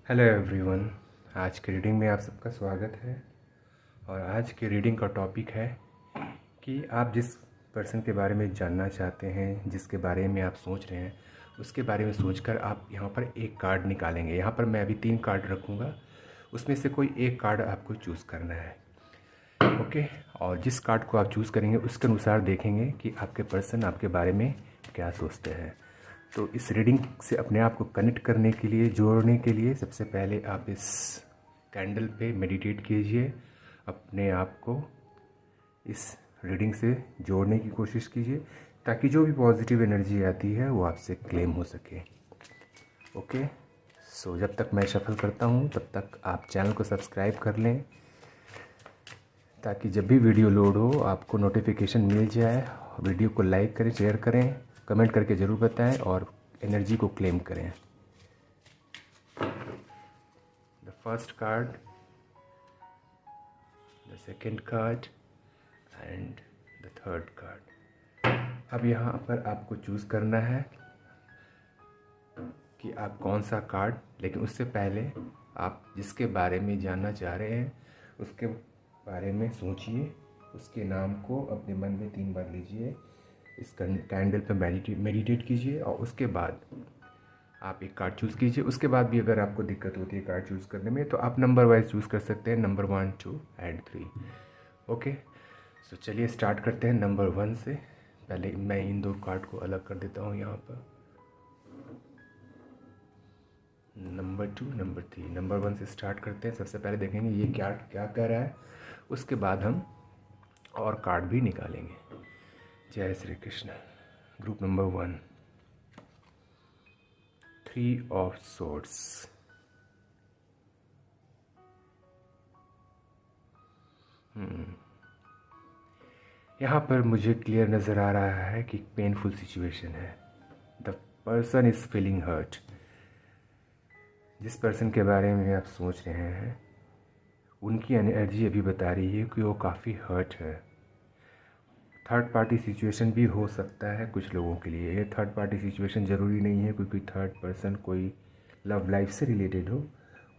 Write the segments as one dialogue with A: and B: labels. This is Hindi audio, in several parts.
A: Hello everyone. आज की रीडिंग में आप सबका स्वागत है। और आज की रीडिंग का टॉपिक है कि आप जिस पर्सन के बारे में जानना चाहते हैं, जिसके बारे में आप सोच रहे हैं, उसके बारे में सोचकर आप यहाँ पर एक कार्ड निकालेंगे। यहाँ पर मैं अभी 3 कार्ड रखूँगा, उसमें से कोई एक कार्ड आपको चूज़ करना है। ओके। और जिस कार्ड को आप चूज़ करेंगे उसके अनुसार देखेंगे कि आपके पर्सन आपके बारे में क्या सोचते हैं। तो इस रीडिंग से अपने आप को कनेक्ट करने के लिए, जोड़ने के लिए, सबसे पहले आप इस कैंडल पे मेडिटेट कीजिए। अपने आप को इस रीडिंग से जोड़ने की कोशिश कीजिए ताकि जो भी पॉजिटिव एनर्जी आती है वो आपसे क्लेम हो सके। ओके। सो जब तक मैं शफल करता हूँ तब तक आप चैनल को सब्सक्राइब कर लें ताकि जब भी वीडियो लोड हो आपको नोटिफिकेशन मिल जाए। वीडियो को लाइक करें, शेयर करें, कमेंट करके ज़रूर बताएं और एनर्जी को क्लेम करें। The first card, the second card and the third card. अब यहाँ पर आपको चूज़ करना है कि आप कौन सा कार्ड, लेकिन उससे पहले आप जिसके बारे में जानना चाह रहे हैं उसके बारे में सोचिए। उसके नाम को अपने मन में 3 बार लीजिए, इस कैंडल पर मेडिटेट कीजिए और उसके बाद आप एक कार्ड चूज़ कीजिए। उसके बाद भी अगर आपको दिक्कत होती है कार्ड चूज़ करने में तो आप नंबर वाइज चूज़ कर सकते हैं, नंबर 1, 2 एंड 3। ओके। सो चलिए स्टार्ट करते हैं नंबर 1 से। पहले मैं इन 2 कार्ड को अलग कर देता हूँ यहाँ पर। नंबर 2, नंबर 3, नंबर 1 से स्टार्ट करते हैं। सबसे पहले देखेंगे ये क्या क्या कह रहा है, उसके बाद हम और कार्ड भी निकालेंगे। जय Shri Krishna. Group number 1, 3 of swords. यहाँ पर मुझे क्लियर नज़र आ रहा है कि पेनफुल सिचुएशन है। The person is feeling hurt. जिस पर्सन के बारे में आप सोच रहे हैं उनकी एनर्जी अभी बता रही है कि वो काफ़ी हर्ट है। थर्ड पार्टी सिचुएशन भी हो सकता है कुछ लोगों के लिए। ये थर्ड पार्टी सिचुएशन ज़रूरी नहीं है क्योंकि थर्ड पर्सन कोई लव लाइफ से रिलेटेड हो,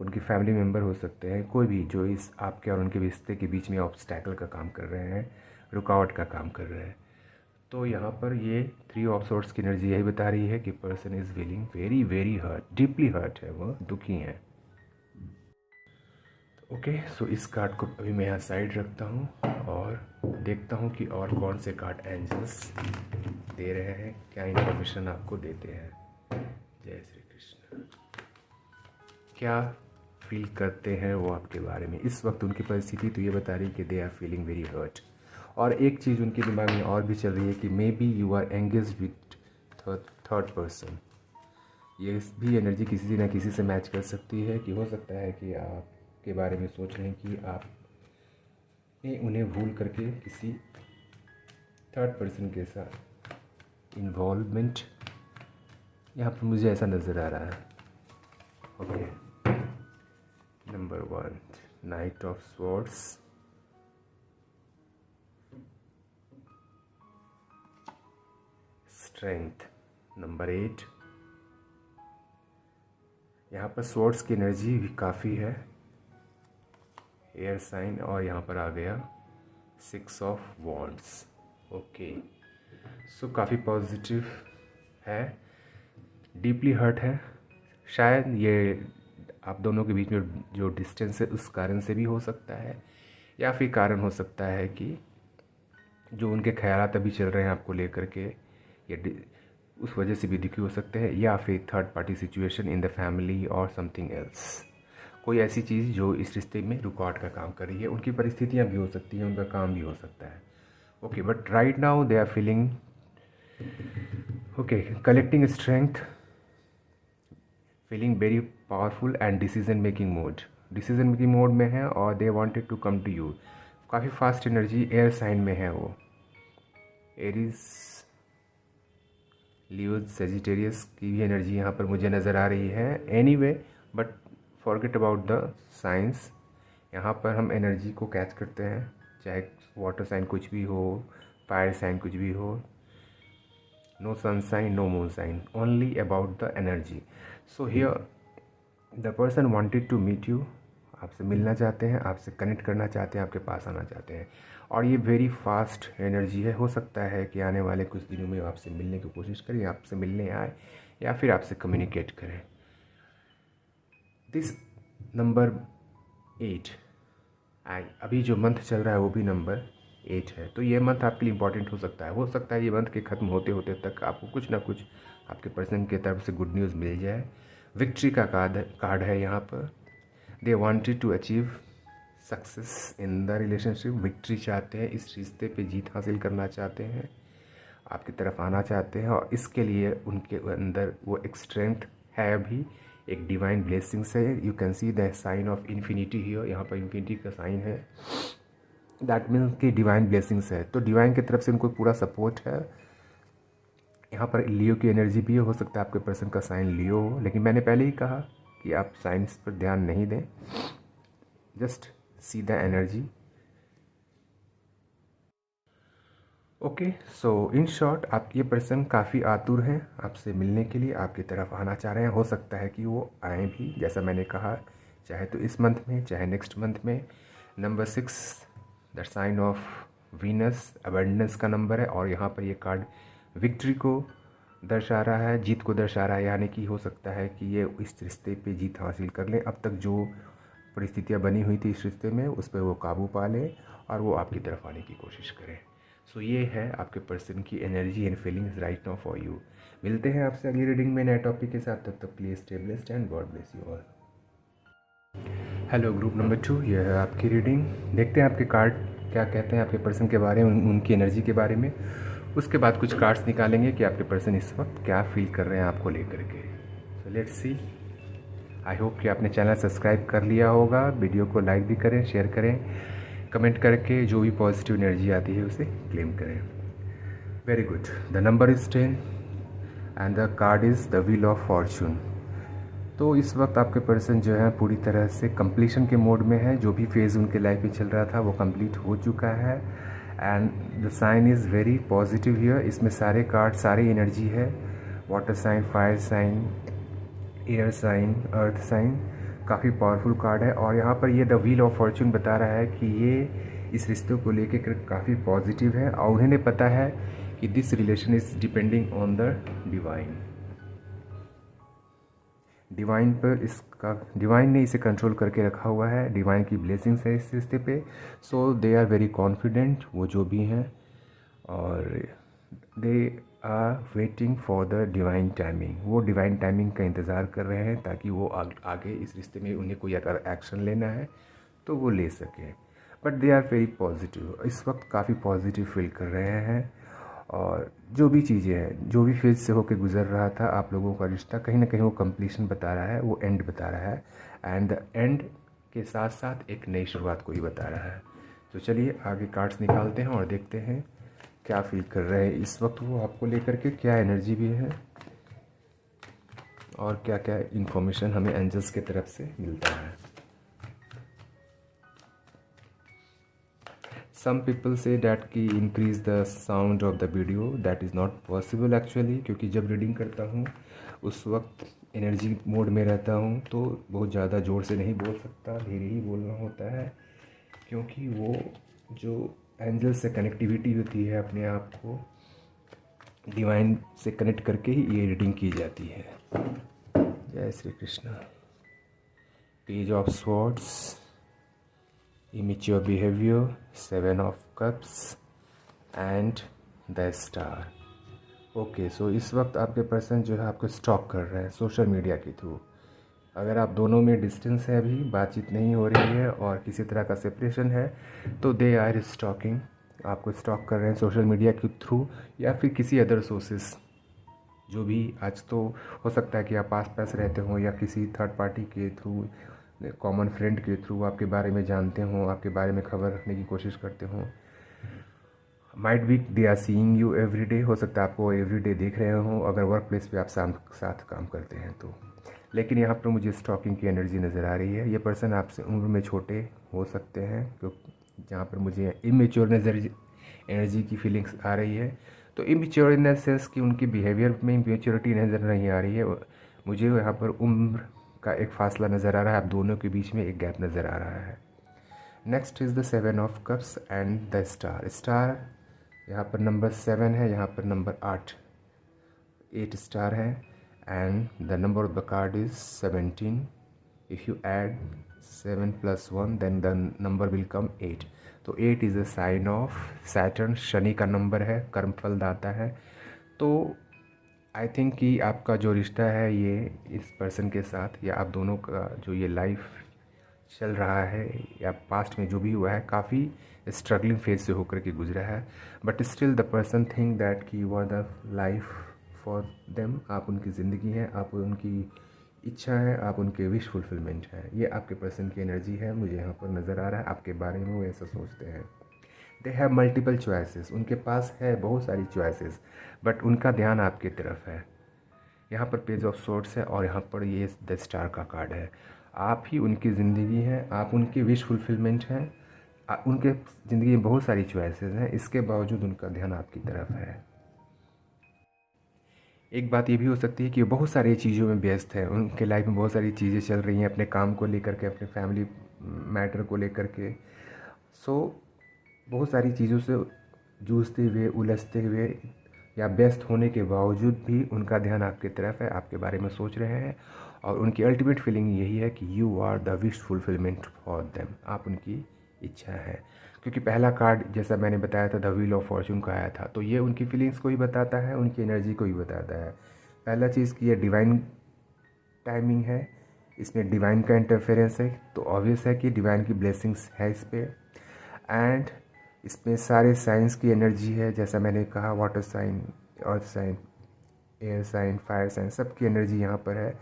A: उनके फैमिली मेम्बर हो सकते हैं, कोई भी जो इस आपके और उनके रिश्ते के बीच में ऑब्स्टैकल का काम कर रहे हैं, रुकावट का काम कर रहे हैं। तो यहाँ पर ये 3 ऑफ सोर्ड्स की एनर्जी यही बता रही है कि person is feeling very very hurt, deeply hurt है, वो दुखी हैं। ओके। सो इस कार्ड को अभी मैं यहाँ साइड रखता हूँ और देखता हूँ कि और कौन से कार्ड एंजल्स दे रहे हैं, क्या इन्फॉर्मेशन आपको देते हैं। जय श्री कृष्ण। क्या फील करते हैं वो आपके बारे में इस वक्त? उनकी परिस्थिति तो ये बता रही है कि they are feeling very hurt. और एक चीज़ उनके दिमाग में और भी चल रही है कि maybe you are engage with third person. ये भी एनर्जी किसी न किसी से मैच कर सकती है कि हो सकता है कि आपके बारे में सोच रहे हैं कि आपने उन्हें भूल करके किसी थर्ड पर्सन के साथ इन्वॉल्वमेंट, यहाँ पर मुझे ऐसा नज़र आ रहा है। Okay. Number 1, night of swords. Strength. Number 8। यहाँ पर स्वॉर्ड्स की एनर्जी भी काफ़ी है, एयर साइन। और यहाँ पर आ गया 6 ऑफ वॉन्ड्स। ओके। सो काफ़ी पॉजिटिव है, डीपली हर्ट है। शायद ये आप दोनों के बीच में जो डिस्टेंस है उस कारण से भी हो सकता है, या फिर कारण हो सकता है कि जो उनके ख्यालात अभी चल रहे हैं आपको लेकर के, ये उस वजह से भी दुखी हो सकते हैं, या फिर third party situation in the family और समथिंग एल्स। कोई ऐसी चीज़ जो इस रिश्ते में रुकावट का काम कर रही है। उनकी परिस्थितियाँ भी हो सकती हैं, उनका काम भी हो सकता है। Okay. But right now they are feeling okay, collecting strength, feeling very powerful and decision making mode. Decision making mode में है और they wanted to come to you. काफ़ी फास्ट एनर्जी, एयर साइन में है वो। एरीज, लियो, सेजिटेरियस की भी एनर्जी यहाँ पर मुझे नज़र आ रही है। Anyway, but forget about the science. यहाँ पर हम एनर्जी को कैच करते हैं, चाहे वाटर साइन कुछ भी हो, फायर साइन कुछ भी हो। No sun sign, no moon sign, only about the energy. So here the person wanted to meet you, आपसे मिलना चाहते हैं, आपसे कनेक्ट करना चाहते हैं, आपके पास आना चाहते हैं। और ये वेरी फास्ट एनर्जी है। हो सकता है कि आने वाले कुछ दिनों में आपसे मिलने की कोशिश करें, आपसे मिलने आए या फिर आपसे कम्युनिकेट करें। दिस नंबर 8, अभी जो मंथ चल रहा है वो भी नंबर 8 है। तो ये मंथ आपके लिए इंपॉर्टेंट हो सकता है ये मंथ के ख़त्म होते होते तक आपको कुछ ना कुछ आपके पर्सन की तरफ से गुड न्यूज़ मिल जाए। विक्ट्री का कार्ड है यहाँ पर। They wanted to achieve success in the relationship, victory चाहते हैं, इस रिश्ते पे जीत हासिल करना चाहते हैं, आपकी तरफ आना चाहते हैं। और इसके लिए उनके अंदर वो एक स्ट्रेंथ है, अभी एक डिवाइन ब्लेसिंग्स है। You can see the sign of infinity here, यहाँ पर इन्फिनिटी का साइन है। दैट मीन्स कि डिवाइन ब्लेसिंग्स है, तो डिवाइन की तरफ से उनको पूरा सपोर्ट है। यहाँ पर लियो की एनर्जी भी हो सकता है आपके पर्सन का साइन लियो हो, लेकिन मैंने पहले ही कहा कि आप साइंस पर ध्यान नहीं दें, just see the energy. Okay, so in short आप ये पर्सन काफ़ी आतुर हैं आपसे मिलने के लिए, आपकी तरफ आना चाह रहे हैं। हो सकता है कि वो आएँ भी, जैसा मैंने कहा, चाहे तो इस मंथ में चाहे नेक्स्ट मंथ में। Number 6 the sign of Venus, abundance का नंबर है। और यहाँ पर ये कार्ड विक्ट्री को दर्शा रहा है, जीत को दर्शा रहा है। यानी कि हो सकता है कि ये इस रिश्ते पे जीत हासिल कर लें। अब तक जो परिस्थितियाँ बनी हुई थी इस रिश्ते में, उस पर वो काबू पा लें और वो आपकी तरफ आने की कोशिश करें। सो ये है आपके पर्सन की energy and feelings right now for you. मिलते हैं आपसे अगली रीडिंग में नए टॉपिक के साथ। तब तक please stay blessed and God bless you all. Hello group number 2, ये है आपकी रीडिंग। देखते हैं आपके कार्ड क्या कहते हैं आपके पर्सन के बारे में, उनकी एनर्जी के बारे में। उसके बाद कुछ कार्ड्स निकालेंगे कि आपके पर्सन इस वक्त क्या फील कर रहे हैं आपको लेकर के। So let's see. I hope कि आपने चैनल सब्सक्राइब कर लिया होगा। वीडियो को लाइक भी करें, शेयर करें, कमेंट करके जो भी पॉजिटिव एनर्जी आती है उसे क्लेम करें। Very good, the number is 10 and the card is the wheel of Fortune. तो इस वक्त आपके पर्सन जो है पूरी तरह से कंप्लीशन के मोड में है। जो भी फेज़ उनके लाइफ में चल रहा था वो कंप्लीट हो चुका है and the sign is very positive here. इसमें सारे कार्ड, सारी एनर्जी है। Water sign, fire sign, air sign, earth sign, काफ़ी पावरफुल कार्ड है। और यहाँ पर ये द व्हील ऑफ फॉर्चून बता रहा है कि ये इस रिश्ते को लेके काफ़ी पॉजिटिव है और उन्हें पता है कि this relation is depending on the divine. Divine पर इसका, डिवाइन ने इसे कंट्रोल करके रखा हुआ है। डिवाइन की ब्लेसिंग्स है इस रिश्ते पे। So they are very confident, वो जो भी हैं, और they are waiting for the divine timing. वो डिवाइन टाइमिंग का इंतज़ार कर रहे हैं ताकि वो आगे इस रिश्ते में उन्हें कोई अगर एक्शन लेना है तो वो ले सकें। But they are very positive, इस वक्त काफ़ी पॉजिटिव फील कर रहे हैं। और जो भी चीज़ें हैं, जो भी फेज से होकर गुजर रहा था आप लोगों का रिश्ता, कहीं ना कहीं वो कंप्लीशन बता रहा है, वो एंड बता रहा है। एंड द एंड के साथ साथ एक नई शुरुआत को ही बता रहा है। तो चलिए आगे कार्ड्स निकालते हैं और देखते हैं क्या फील कर रहे हैं इस वक्त वो आपको लेकर के, क्या एनर्जी भी है और क्या क्या इन्फॉर्मेशन हमें एंजल्स की तरफ से मिलता है। सम पीपल से डैट की increase the sound of the video, that is not possible actually, क्योंकि जब रीडिंग करता हूँ उस वक्त एनर्जी मोड में रहता हूँ तो बहुत ज़्यादा ज़ोर से नहीं बोल सकता, धीरे ही बोलना होता है, क्योंकि वो जो एंजल से कनेक्टिविटी होती है अपने आप को डिवाइन से कनेक्ट करके ही ये रीडिंग की जाती है। जय Shri Krishna. Page of swords, immature behavior, 7 of cups and the star। Okay, so इस वक्त आपके पर्सन जो है आपको स्टॉक कर रहे हैं सोशल मीडिया के थ्रू। अगर आप दोनों में डिस्टेंस है, अभी बातचीत नहीं हो रही है और किसी तरह का सेपरेशन है, तो दे आर स्टॉकिंग, आपको स्टॉक कर रहे हैं सोशल मीडिया के थ्रू या फिर किसी अदर सोर्सेस। जो भी, आज तो हो सकता है कि आप आस पास रहते हो या किसी थर्ड पार्टी के थ्रू, कॉमन फ्रेंड के थ्रू आपके बारे में जानते हो, आपके बारे में खबर रखने की कोशिश करते हो। Might be they are seeing you every day, हो सकता है आपको एवरी डे देख रहे हो अगर वर्क प्लेस पर आप साथ काम करते हैं तो। लेकिन यहाँ पर मुझे स्टॉकिंग की एनर्जी नज़र आ रही है। ये पर्सन आपसे उम्र में छोटे हो सकते हैं, क्योंकि जहाँ पर मुझे इमेच्योर एनर्जी की फीलिंग्स आ रही है। तो इमेच्योर इन द सेंस कि उनकी बिहेवियर में इमेच्योरिटी नज़र नहीं आ रही है मुझे। यहाँ पर उम्र का एक फासला नज़र आ रहा है, आप दोनों के बीच में एक गैप नज़र आ रहा है। Next is the 7 of cups and the star. Star यहाँ पर नंबर 7 है, यहाँ पर नंबर 8 स्टार है, and the number of the card is 17। If you add 7 + 1 then the number will come 8। तो 8 is a sign of Saturn, Shani का नंबर है, कर्मफल दाता है। तो आई थिंक कि आपका जो रिश्ता है ये इस पर्सन के साथ, या आप दोनों का जो ये लाइफ चल रहा है या पास्ट में जो भी हुआ है, काफ़ी स्ट्रगलिंग फेज से होकर के गुजरा है, but still the person think that कि you are the life for them. आप उनकी ज़िंदगी हैं, आप उनकी इच्छा है, आप उनके विश फुलफिलमेंट है। ये आपके पर्सन की एनर्जी है, मुझे यहाँ पर नज़र आ रहा है। आपके बारे में वो ऐसा सोचते हैं। दे हैव मल्टीपल चॉइसेस, उनके पास है बहुत सारी चॉइसेस, बट उनका ध्यान आपकी तरफ है। यहाँ पर पेज ऑफ सोर्ड्स है और यहाँ पर ये द स्टार का कार्ड है। आप ही उनकी ज़िंदगी हैं, आप उनकी विश फुलफिलमेंट हैं। उनके ज़िंदगी में बहुत सारी चॉइसेस हैं, इसके बावजूद उनका ध्यान आपकी तरफ है। एक बात ये भी हो सकती है कि बहुत सारी चीज़ों में व्यस्त है, उनके लाइफ में बहुत सारी चीज़ें चल रही हैं, अपने काम को लेकर के, अपने फैमिली मैटर को लेकर के। सो बहुत सारी चीज़ों से जूझते हुए, उलझते हुए या व्यस्त होने के बावजूद भी उनका ध्यान आपकी तरफ है, आपके बारे में सोच रहे हैं, और उनकी अल्टीमेट फीलिंग यही है कि you are the wish fulfilment for them. आप उनकी इच्छा है, क्योंकि पहला कार्ड जैसा मैंने बताया था द व्हील ऑफ फॉर्चून का आया था, तो ये उनकी फीलिंग्स को ही बताता है, उनकी एनर्जी को ही बताता है। पहला चीज़ कि ये डिवाइन टाइमिंग है, इसमें डिवाइन का इंटरफेरेंस है, तो ऑब्वियस है कि डिवाइन की ब्लेसिंग्स है इस पर। एंड इसमें सारे साइंस की एनर्जी है, जैसा मैंने कहा, water sign, earth sign, air sign, fire sign, सब की एनर्जी यहाँ पर है।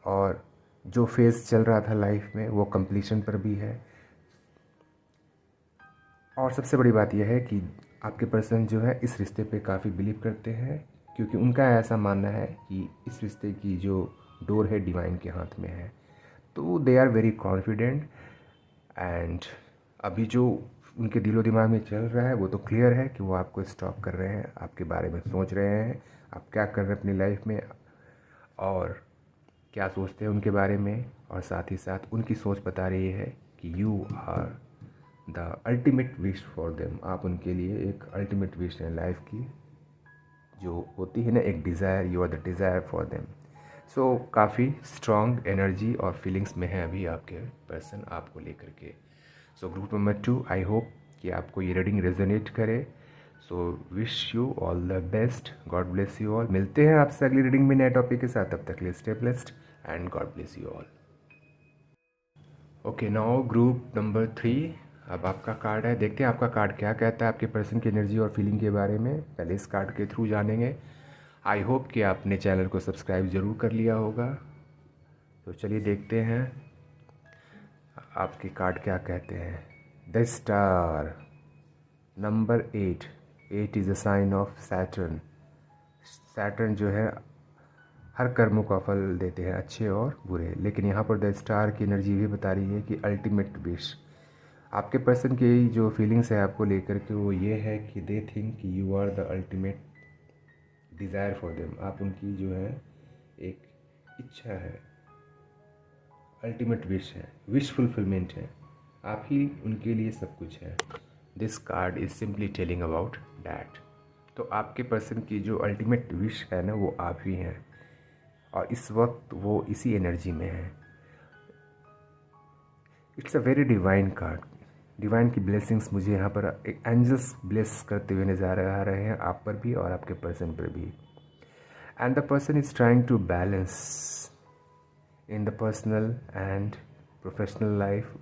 A: और जो फेज़ चल रहा था लाइफ में वो कंप्लीशन पर भी है। और सबसे बड़ी बात यह है कि आपके पर्सन जो है इस रिश्ते पे काफ़ी बिलीव करते हैं, क्योंकि उनका ऐसा मानना है कि इस रिश्ते की जो डोर है डिवाइन के हाथ में है। तो they are very confident. And अभी जो उनके दिलो दिमाग में चल रहा है वो तो क्लियर है कि वो आपको स्टॉप कर रहे हैं, आपके बारे में सोच रहे हैं, आप क्या कर रहे हैं अपनी लाइफ में और क्या सोचते हैं उनके बारे में। और साथ ही साथ उनकी सोच बता रही है कि you are the ultimate wish for them. आप उनके लिए एक अल्टीमेट विश है लाइफ की, जो होती है ना एक desire, you are the desire for them. So काफ़ी स्ट्रॉन्ग एनर्जी और फीलिंग्स में है अभी आपके पर्सन आपको लेकर के। So group number 2, I hope कि आपको ये रीडिंग रेजोनेट करे। So wish you all the best, God bless you all. मिलते हैं आपसे अगली रीडिंग में नए टॉपिक के साथ, तब तक के लिए stay blessed and God bless you all. Okay, now group number 3, अब आपका कार्ड है, देखते हैं आपका कार्ड क्या कहता है आपके पर्सन की एनर्जी और फीलिंग के बारे में। पहले इस कार्ड के थ्रू जानेंगे। आई होप कि आपने चैनल को सब्सक्राइब ज़रूर कर लिया होगा। तो चलिए देखते हैं आपके कार्ड क्या कहते हैं। The star, number 8 is a sign of Saturn. Saturn जो है हर कर्मों का फल देते हैं, अच्छे और बुरे, लेकिन यहाँ पर द स्टार की एनर्जी भी बता रही है कि अल्टीमेट विश। आपके पर्सन की जो फीलिंग्स है आपको लेकर के वो ये है कि दे थिंक कि you are the ultimate desire for them. आप उनकी जो है एक इच्छा है, अल्टीमेट विश है, विश फुलफिलमेंट है, आप ही उनके लिए सब कुछ है। This card is simply telling about that. तो आपके पर्सन की जो अल्टीमेट विश है ना वो आप ही हैं, और इस वक्त वो इसी एनर्जी में है। It's a very divine card. Divine की ब्लेसिंग्स मुझे यहाँ पर एक एंजल्स ब्लेस करते हुए नजर आ रहे हैं, आप पर भी और आपके पर्सन पर भी। And the person is trying to balance in the personal and professional life.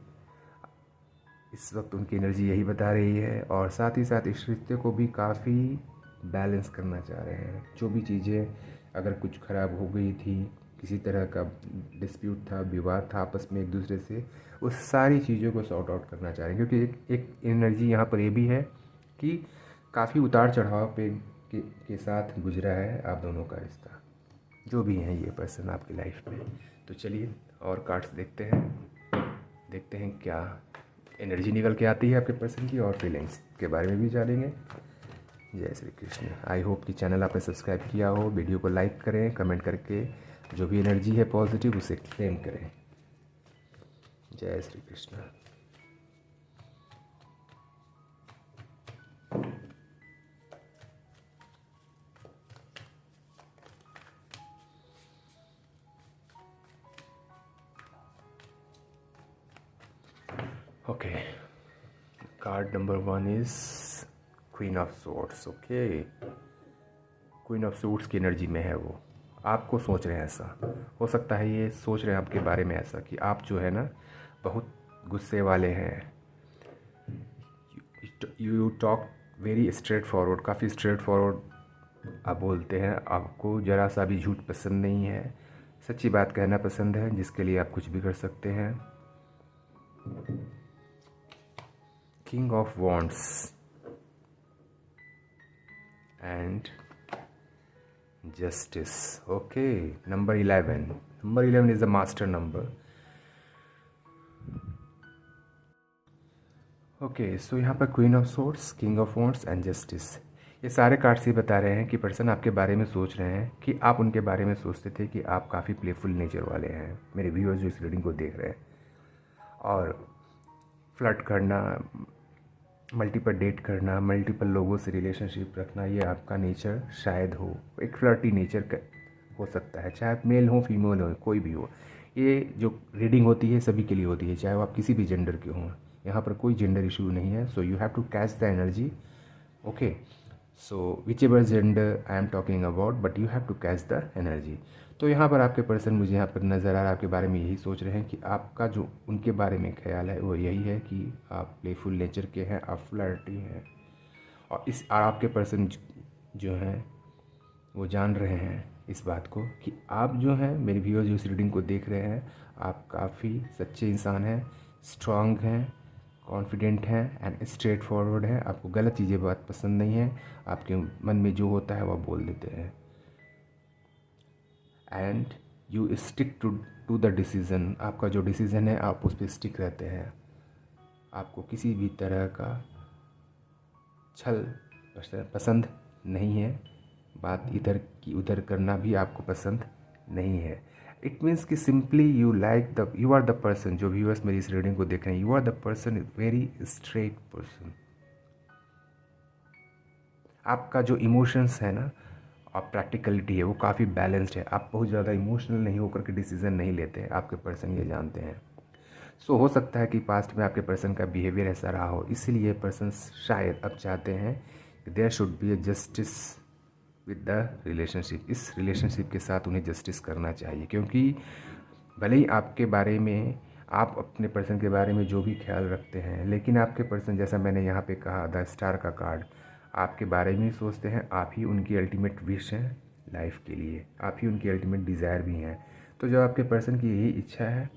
A: इस वक्त उनकी एनर्जी यही बता रही है, और साथ ही साथ इस रिश्ते को भी काफ़ी बैलेंस करना चाह रहे हैं। जो भी चीज़ें अगर कुछ ख़राब हो गई थी, किसी तरह का डिस्प्यूट था, विवाद था आपस में एक दूसरे से, उस सारी चीज़ों को सॉर्ट आउट करना चाह रहे हैं। क्योंकि एक एनर्जी यहाँ पर ये भी है कि काफ़ी उतार चढ़ाव के साथ गुजरा है आप दोनों का रिश्ता, जो भी हैं ये पर्सन आपकी लाइफ में। तो चलिए और कार्ड्स देखते हैं क्या एनर्जी निकल के आती है आपके पर्सन की, और फीलिंग्स के बारे में भी जानेंगे। जय श्री कृष्ण। आई होप कि चैनल आपने सब्सक्राइब किया हो, वीडियो को लाइक करें, कमेंट करके जो भी एनर्जी है पॉजिटिव उसे क्लेम करें। जय Shri Krishna. Okay, card number 1 is queen of swords. Okay, queen of swords की एनर्जी में है वो। आपको सोच रहे हैं ऐसा, हो सकता है ये सोच रहे हैं आपके बारे में ऐसा कि आप जो है ना बहुत गुस्से वाले हैं। You talk very straight forward, काफ़ी स्ट्रेट फॉरवर्ड आप बोलते हैं। आपको ज़रा सा भी झूठ पसंद नहीं है, सच्ची बात कहना पसंद है, जिसके लिए आप कुछ भी कर सकते हैं। King of wands and justice. Okay, number 11। Number 11 is the master number. Okay, so यहाँ पर queen of swords, king of wands and justice, ये सारे कार्ड्स ही बता रहे हैं कि पर्सन आपके बारे में सोच रहे हैं कि आप उनके बारे में सोचते थे कि आप काफ़ी प्लेफुल नेचर वाले हैं। मेरे व्यूअर्स जो इस रीडिंग को देख रहे हैं, और फ्लर्ट करना, मल्टीपल डेट करना, मल्टीपल लोगों से रिलेशनशिप रखना, ये आपका नेचर शायद हो। एक फ्लर्टी नेचर हो सकता है, चाहे आप मेल हो फीमेल हो, कोई भी हो। ये जो रीडिंग होती है सभी के लिए होती है, चाहे वो आप किसी भी जेंडर के हों। यहाँ पर कोई जेंडर इशू नहीं है। So you have to catch the energy. Okay, so whichever gender I am talking about, but you have to catch the energy. तो यहाँ पर आपके पर्सन मुझे यहाँ पर नज़र आ रहा है आपके बारे में यही सोच रहे हैं कि आपका जो उनके बारे में ख्याल है वो यही है कि आप प्लेफुल नेचर के हैं, आप फ्लर्टी हैं। और आपके पर्सन जो हैं वो जान रहे हैं इस बात को कि आप जो हैं, मेरे व्यूअर्स जो इस रीडिंग को देख रहे हैं, आप काफ़ी सच्चे इंसान हैं, स्ट्रांग हैं, कॉन्फिडेंट हैं एंड स्ट्रेट फॉरवर्ड हैं। आपको गलत चीज़ें बात पसंद नहीं है, आपके मन में जो होता है वह बोल देते हैं। And you stick to the decision, आपका जो डिसीज़न है आप उस पर स्टिक रहते हैं। आपको किसी भी तरह का छल पसंद नहीं है, बात इधर की उधर करना भी आपको पसंद नहीं है। इट मीन्स कि simply you are the person, जो व्यूअर्स मेरी इस रीडिंग को देख रहे हैं, you are the person very straight person. आपका जो इमोशंस है ना और प्रैक्टिकलिटी है वो काफ़ी बैलेंस्ड है। आप बहुत ज़्यादा इमोशनल नहीं होकर के डिसीज़न नहीं लेते हैं, आपके पर्सन ये जानते हैं। सो हो सकता है कि पास्ट में आपके पर्सन का बिहेवियर ऐसा रहा हो, इसीलिए पर्सन शायद अब चाहते हैं कि there should be a justice with the relationship. इस रिलेशनशिप के साथ उन्हें जस्टिस करना चाहिए, क्योंकि भले ही आपके बारे में, आप अपने पर्सन के बारे में जो भी ख्याल रखते हैं, लेकिन आपके पर्सन, जैसा मैंने यहाँ पे कहा द स्टार का कार्ड, आपके बारे में ही सोचते हैं। आप ही उनकी अल्टीमेट विश हैं लाइफ के लिए, आप ही उनकी अल्टीमेट डिज़ायर भी हैं। तो जब आपके पर्सन की यही इच्छा है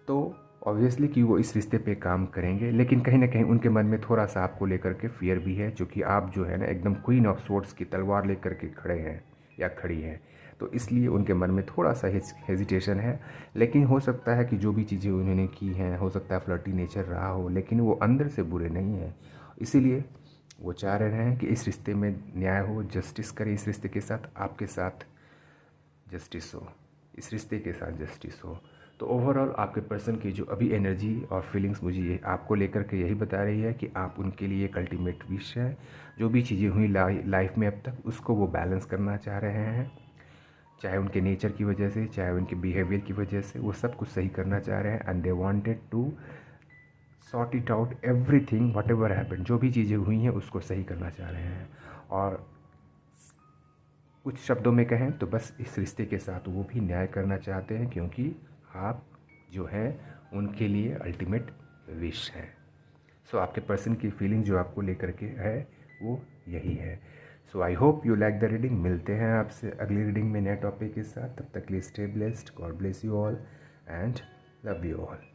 A: तो ऑब्वियसली कि वो इस रिश्ते पे काम करेंगे, लेकिन कहीं ना कहीं उनके मन में थोड़ा सा आपको लेकर के फियर भी है, क्योंकि आप जो है ना एकदम क्वीन ऑफ सोर्ड्स की तलवार लेकर के खड़े हैं या खड़ी हैं, तो इसलिए उनके मन में थोड़ा सा हेजिटेशन है। लेकिन हो सकता है कि जो भी चीज़ें उन्होंने की हैं, हो सकता है फ्लर्टी नेचर रहा हो, लेकिन वो अंदर से बुरे नहीं हैं। इसीलिए वो चाह रहे हैं कि इस रिश्ते में न्याय हो, जस्टिस करें, इस रिश्ते के साथ आपके साथ जस्टिस हो, इस रिश्ते के साथ जस्टिस हो। तो ओवरऑल आपके पर्सन की जो अभी एनर्जी और फीलिंग्स मुझे ये आपको लेकर के यही बता रही है कि आप उनके लिए एक अल्टीमेट विश है। जो भी चीज़ें हुई लाइफ में अब तक, उसको वो बैलेंस करना चाह रहे हैं, चाहे उनके नेचर की वजह से, चाहे उनके बिहेवियर की वजह से, वो सब कुछ सही करना चाह रहे हैं। And they wanted to sort it out everything whatever happen, जो भी चीज़ें हुई हैं उसको सही करना चाह रहे हैं। और कुछ शब्दों में कहें तो बस इस रिश्ते के साथ वो भी न्याय करना चाहते हैं, क्योंकि आप जो है उनके लिए अल्टीमेट विश हैं। सो आपके पर्सन की फीलिंग जो आपको लेकर के है वो यही है। So I hope you like the reading. मिलते हैं आपसे अगली रीडिंग में नए टॉपिक के साथ, तब तक के लिए stay blessed, God bless you all and love you all.